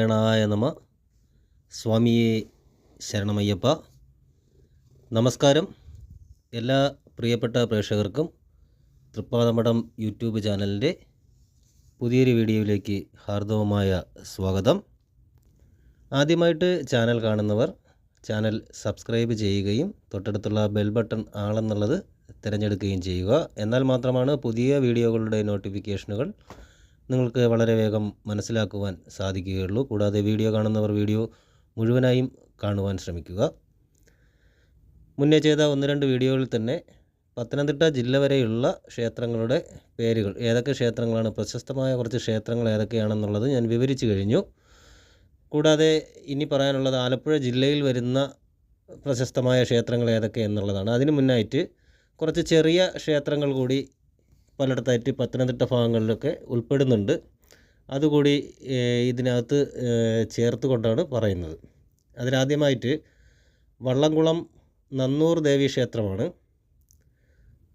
ശ്രീനാരായണായ നമ. സ്വാമിയെ ശരണമയ്യപ്പ. നമസ്കാരം. എല്ലാ പ്രിയപ്പെട്ട പ്രേക്ഷകർക്കും തൃപ്പാദമഠം യൂട്യൂബ് ചാനലിൻ്റെ പുതിയൊരു വീഡിയോയിലേക്ക് ഹാർദവമായ സ്വാഗതം. ആദ്യമായിട്ട് ചാനൽ കാണുന്നവർ ചാനൽ സബ്സ്ക്രൈബ് ചെയ്യുകയും തൊട്ടടുത്തുള്ള ബെൽ ബട്ടൺ ആളെന്നുള്ളത് തിരഞ്ഞെടുക്കുകയും ചെയ്യുക. എന്നാൽ മാത്രമാണ് പുതിയ വീഡിയോകളുടെ നോട്ടിഫിക്കേഷനുകൾ നിങ്ങൾക്ക് വളരെ വേഗം മനസ്സിലാക്കുവാൻ സാധിക്കുകയുള്ളൂ. കൂടാതെ വീഡിയോ കാണുന്നവർ വീഡിയോ മുഴുവനായും കാണുവാൻ ശ്രമിക്കുക. മുന്നേ ചെയ്ത 1-2 വീഡിയോകളിൽ തന്നെ പത്തനംതിട്ട ജില്ല വരെയുള്ള ക്ഷേത്രങ്ങളുടെ പേരുകൾ, ഏതൊക്കെ ക്ഷേത്രങ്ങളാണ്, പ്രശസ്തമായ കുറച്ച് ക്ഷേത്രങ്ങൾ ഏതൊക്കെയാണെന്നുള്ളത് ഞാൻ വിവരിച്ചു കഴിഞ്ഞു. കൂടാതെ ഇനി പറയാനുള്ളത് ആലപ്പുഴ ജില്ലയിൽ വരുന്ന പ്രശസ്തമായ ക്ഷേത്രങ്ങൾ ഏതൊക്കെ എന്നുള്ളതാണ്. അതിന് മുന്നായിട്ട് കുറച്ച് ചെറിയ ക്ഷേത്രങ്ങൾ കൂടി പലയിടത്തായിട്ട് പത്തനംതിട്ട ഭാഗങ്ങളിലൊക്കെ ഉൾപ്പെടുന്നുണ്ട്. അതുകൂടി ഇതിനകത്ത് ചേർത്ത് കൊണ്ടാണ് പറയുന്നത്. അതിലാദ്യമായിട്ട് വള്ളംകുളം നന്നൂർ ദേവി ക്ഷേത്രമാണ്.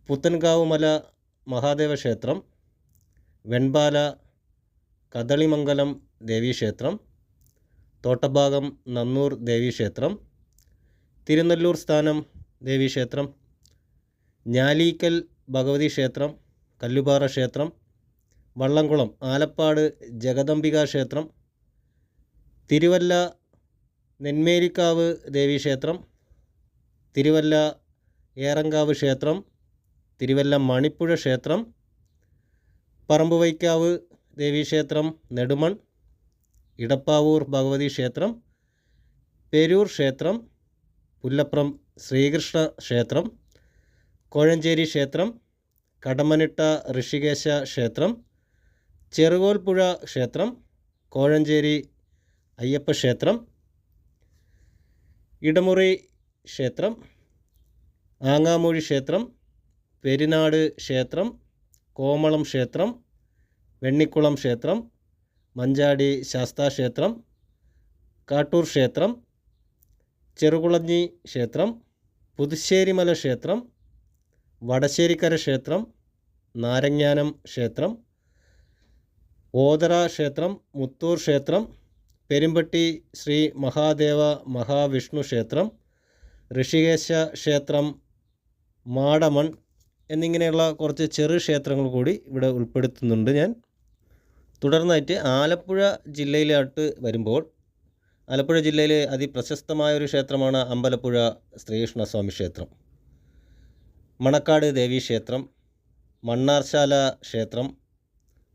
പുത്തൻകാവ് മല മഹാദേവ ക്ഷേത്രം, വെൺപാല കദളിമംഗലം ദേവീക്ഷേത്രം, തോട്ടഭാഗം നന്നൂർ ദേവീക്ഷേത്രം, തിരുനെല്ലൂർ സ്ഥാനം ദേവീക്ഷേത്രം, ഞാലീക്കൽ ഭഗവതി ക്ഷേത്രം, കല്ലുപാറ ക്ഷേത്രം, വള്ളംകുളം ആലപ്പാട് ജഗദംബിക ക്ഷേത്രം, തിരുവല്ല നെന്മേലിക്കാവ് ദേവീക്ഷേത്രം, തിരുവല്ല ഏറങ്കാവ് ക്ഷേത്രം, തിരുവല്ല മണിപ്പുഴ ക്ഷേത്രം, പറമ്പുവൈക്കാവ് ദേവീക്ഷേത്രം നെടുമൺ, ഇടപ്പാവൂർ ഭഗവതി ക്ഷേത്രം, പേരൂർ ക്ഷേത്രം, പുല്ലപ്രം ശ്രീകൃഷ്ണ ക്ഷേത്രം, കോഴഞ്ചേരി ക്ഷേത്രം, കടമനിട്ട ഋഷികേശ ക്ഷേത്രം, ചെറുകോൽപ്പുഴ ക്ഷേത്രം, കോഴഞ്ചേരി അയ്യപ്പ ക്ഷേത്രം, ഇടമുറി ക്ഷേത്രം, ആങ്ങാമൂഴി ക്ഷേത്രം, പെരിനാട് ക്ഷേത്രം, കോമളം ക്ഷേത്രം, വെണ്ണിക്കുളം ക്ഷേത്രം, മഞ്ചാടി ശാസ്താക്ഷേത്രം, കാട്ടൂർ ക്ഷേത്രം, ചെറുകുളഞ്ഞി ക്ഷേത്രം, പുതുശ്ശേരിമല ക്ഷേത്രം, വടശ്ശേരിക്കര ക്ഷേത്രം, നാരങ്ങാനം ക്ഷേത്രം, ഓതറ ക്ഷേത്രം, മുത്തൂർ ക്ഷേത്രം, പെരുമ്പട്ടി ശ്രീ മഹാദേവ മഹാവിഷ്ണു ക്ഷേത്രം, ഋഷികേശ ക്ഷേത്രം, മാടമൺ എന്നിങ്ങനെയുള്ള കുറച്ച് ചെറു ക്ഷേത്രങ്ങൾ കൂടി ഇവിടെ ഉൾപ്പെടുത്തുന്നുണ്ട് ഞാൻ. തുടർന്നായിട്ട് ആലപ്പുഴ ജില്ലയിലോട്ട് വരുമ്പോൾ ആലപ്പുഴ ജില്ലയിലെ അതിപ്രശസ്തമായ ഒരു ക്ഷേത്രമാണ് അമ്പലപ്പുഴ ശ്രീകൃഷ്ണസ്വാമി ക്ഷേത്രം, മണക്കാട് ദേവീക്ഷേത്രം, മണ്ണാർശാല ക്ഷേത്രം,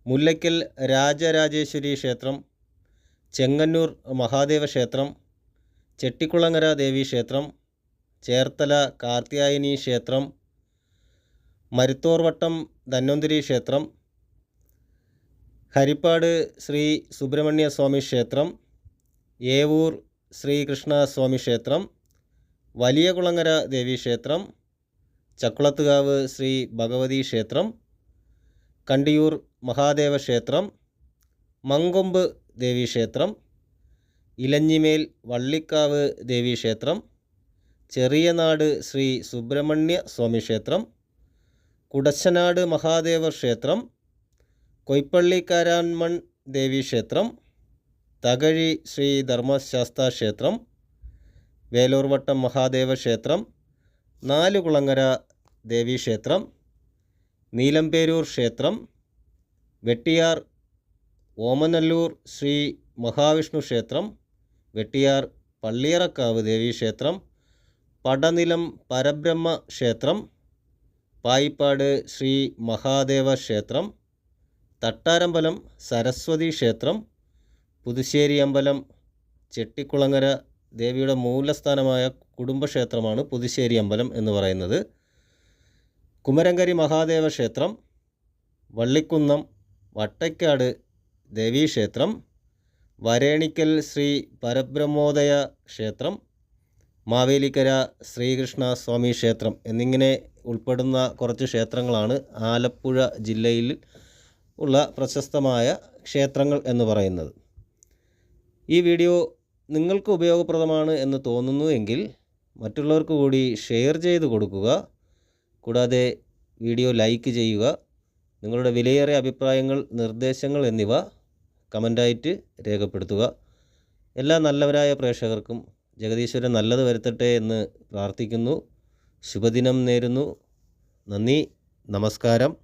മുല്ലയ്ക്കൽ രാജരാജേശ്വരി ക്ഷേത്രം, ചെങ്ങന്നൂർ മഹാദേവ ക്ഷേത്രം, ചെട്ടിക്കുളങ്ങര ദേവീക്ഷേത്രം, ചേർത്തല കാർത്യായനി ക്ഷേത്രം, മരുത്തോർവട്ടം ധന്വന്തരി ക്ഷേത്രം, ഹരിപ്പാട് ശ്രീ സുബ്രഹ്മണ്യ സ്വാമി ക്ഷേത്രം, ഏവൂർ ശ്രീകൃഷ്ണസ്വാമി ക്ഷേത്രം, വലിയകുളങ്ങര ദേവീക്ഷേത്രം, ചക്കുളത്തുകാവ് ശ്രീ ഭഗവതി ക്ഷേത്രം, കണ്ടിയൂർ മഹാദേവ ക്ഷേത്രം, മങ്കൊമ്പ് ദേവീക്ഷേത്രം, ഇലഞ്ഞിമേൽ വള്ളിക്കാവ് ദേവീക്ഷേത്രം, ചെറിയനാട് ശ്രീ സുബ്രഹ്മണ്യ സ്വാമി ക്ഷേത്രം, കുടശനാട് മഹാദേവ ക്ഷേത്രം, കൊയ്പ്പള്ളി കാരാൻമൺ ദേവീക്ഷേത്രം, തകഴി ശ്രീ ധർമ്മശാസ്താ ക്ഷേത്രം, വേലൂർവട്ടം മഹാദേവ ക്ഷേത്രം, നാലുകുളങ്ങര ദേവീക്ഷേത്രം, നീലംപേരൂർ ക്ഷേത്രം, വെട്ടിയാർ ഓമനല്ലൂർ ശ്രീ മഹാവിഷ്ണു ക്ഷേത്രം, വെട്ടിയാർ പള്ളിയറക്കാവ് ദേവീക്ഷേത്രം, പടനിലം പരബ്രഹ്മ ക്ഷേത്രം, പായിപ്പാട് ശ്രീ മഹാദേവ ക്ഷേത്രം, തട്ടാരമ്പലം സരസ്വതി ക്ഷേത്രം, പുതുശ്ശേരി അമ്പലം ചെട്ടിക്കുളങ്ങര ദേവിയുടെ മൂലസ്ഥാനമായ കുടുംബക്ഷേത്രമാണ് പുതുശ്ശേരി അമ്പലം എന്ന് പറയുന്നത്, കുമരങ്കരി മഹാദേവ ക്ഷേത്രം, വള്ളിക്കുന്നം വട്ടയ്ക്കാട് ദേവീക്ഷേത്രം, വരേണിക്കൽ ശ്രീ പരബ്രഹ്മോദയ ക്ഷേത്രം, മാവേലിക്കര ശ്രീകൃഷ്ണ സ്വാമി ക്ഷേത്രം എന്നിങ്ങനെ ഉൾപ്പെടുന്ന കുറച്ച് ക്ഷേത്രങ്ങളാണ് ആലപ്പുഴ ജില്ലയിൽ ഉള്ള പ്രശസ്തമായ ക്ഷേത്രങ്ങൾ എന്ന് പറയുന്നത്. ഈ വീഡിയോ നിങ്ങൾക്ക് ഉപയോഗപ്രദമാണ് എന്ന് തോന്നുന്നു എങ്കിൽ മറ്റുള്ളവർക്ക് കൂടി ഷെയർ ചെയ്ത് കൊടുക്കുക. കൂടാതെ വീഡിയോ ലൈക്ക് ചെയ്യുക. നിങ്ങളുടെ വിലയേറിയ അഭിപ്രായങ്ങൾ, നിർദ്ദേശങ്ങൾ എന്നിവ കമൻ്റായിട്ട് രേഖപ്പെടുത്തുക. എല്ലാ നല്ലവരായ പ്രേക്ഷകർക്കും ജഗദീശ്വരൻ നല്ലത് വരുത്തട്ടെ എന്ന് പ്രാർത്ഥിക്കുന്നു. ശുഭദിനം നേരുന്നു. നന്ദി, നമസ്കാരം.